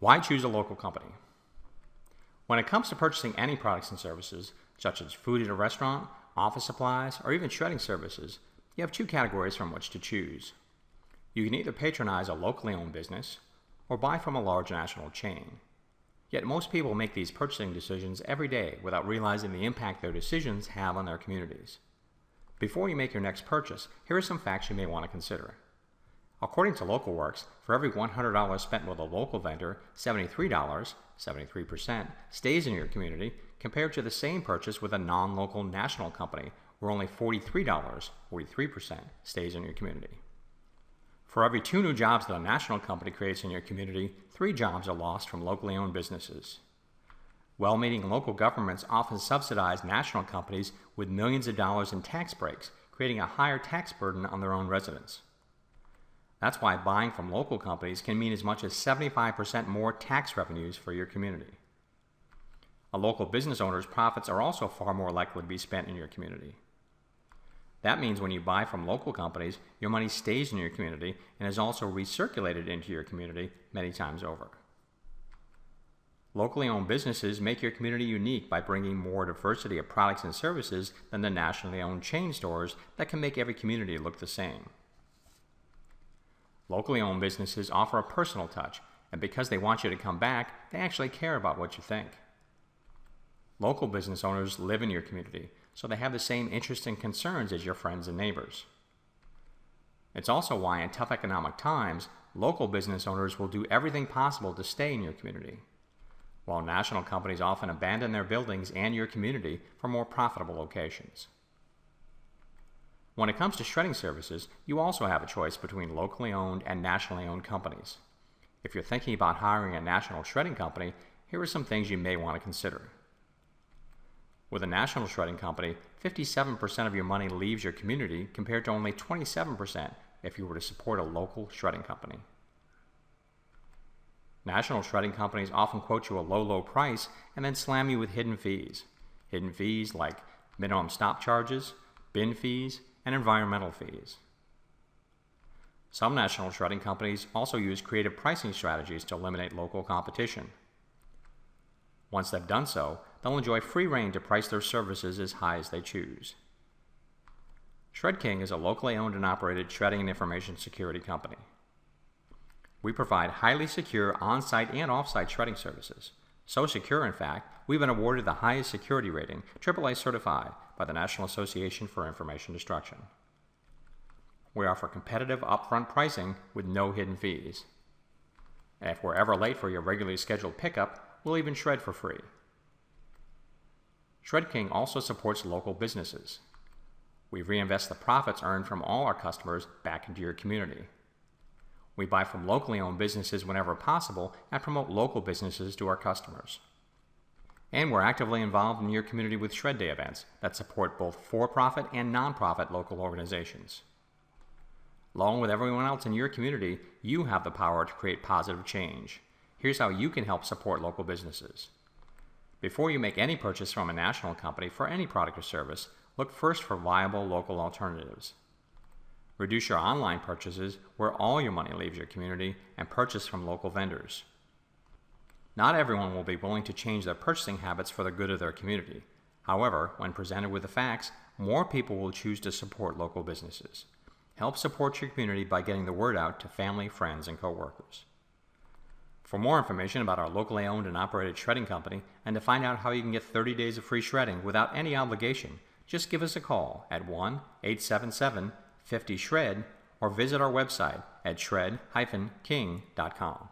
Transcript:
Why choose a local company? When it comes to purchasing any products and services, such as food at a restaurant, office supplies, or even shredding services, you have two categories from which to choose. You can either patronize a locally owned business or buy from a large national chain. Yet most people make these purchasing decisions every day without realizing the impact their decisions have on their communities. Before you make your next purchase, here are some facts you may want to consider. According to LocalWorks, for every $100 spent with a local vendor, $73, 73%, stays in your community, compared to the same purchase with a non-local national company, where only $43, 43%, stays in your community. For every 2 new jobs that a national company creates in your community, 3 jobs are lost from locally owned businesses. Well-meaning local governments often subsidize national companies with millions of dollars in tax breaks, creating a higher tax burden on their own residents. That's why buying from local companies can mean as much as 75% more tax revenues for your community. A local business owner's profits are also far more likely to be spent in your community. That means when you buy from local companies, your money stays in your community and is also recirculated into your community many times over. Locally owned businesses make your community unique by bringing more diversity of products and services than the nationally owned chain stores that can make every community look the same. Locally owned businesses offer a personal touch, and because they want you to come back, they actually care about what you think. Local business owners live in your community, so they have the same interests and concerns as your friends and neighbors. It's also why in tough economic times, local business owners will do everything possible to stay in your community, while national companies often abandon their buildings and your community for more profitable locations. When it comes to shredding services, you also have a choice between locally owned and nationally owned companies. If you're thinking about hiring a national shredding company, here are some things you may want to consider. With a national shredding company, 57% of your money leaves your community compared to only 27% if you were to support a local shredding company. National shredding companies often quote you a low price and then slam you with hidden fees. Hidden fees like minimum stop charges, bin fees, and environmental fees. Some national shredding companies also use creative pricing strategies to eliminate local competition. Once they've done so, they'll enjoy free rein to price their services as high as they choose. ShredKing is a locally owned and operated shredding and information security company. We provide highly secure on-site and off-site shredding services. So secure, in fact, we've been awarded the highest security rating, AAA certified, by the National Association for Information Destruction. We offer competitive upfront pricing with no hidden fees. And if we're ever late for your regularly scheduled pickup, we'll even shred for free. ShredKing also supports local businesses. We reinvest the profits earned from all our customers back into your community. We buy from locally owned businesses whenever possible and promote local businesses to our customers. And we're actively involved in your community with Shred Day events that support both for-profit and nonprofit local organizations. Along with everyone else in your community, you have the power to create positive change. Here's how you can help support local businesses. Before you make any purchase from a national company for any product or service, look first for viable local alternatives. Reduce your online purchases where all your money leaves your community and purchase from local vendors. Not everyone will be willing to change their purchasing habits for the good of their community. However, when presented with the facts, more people will choose to support local businesses. Help support your community by getting the word out to family, friends, and coworkers. For more information about our locally owned and operated shredding company and to find out how you can get 30 days of free shredding without any obligation, just give us a call at 1-877-50-SHRED or visit our website at shred-king.com.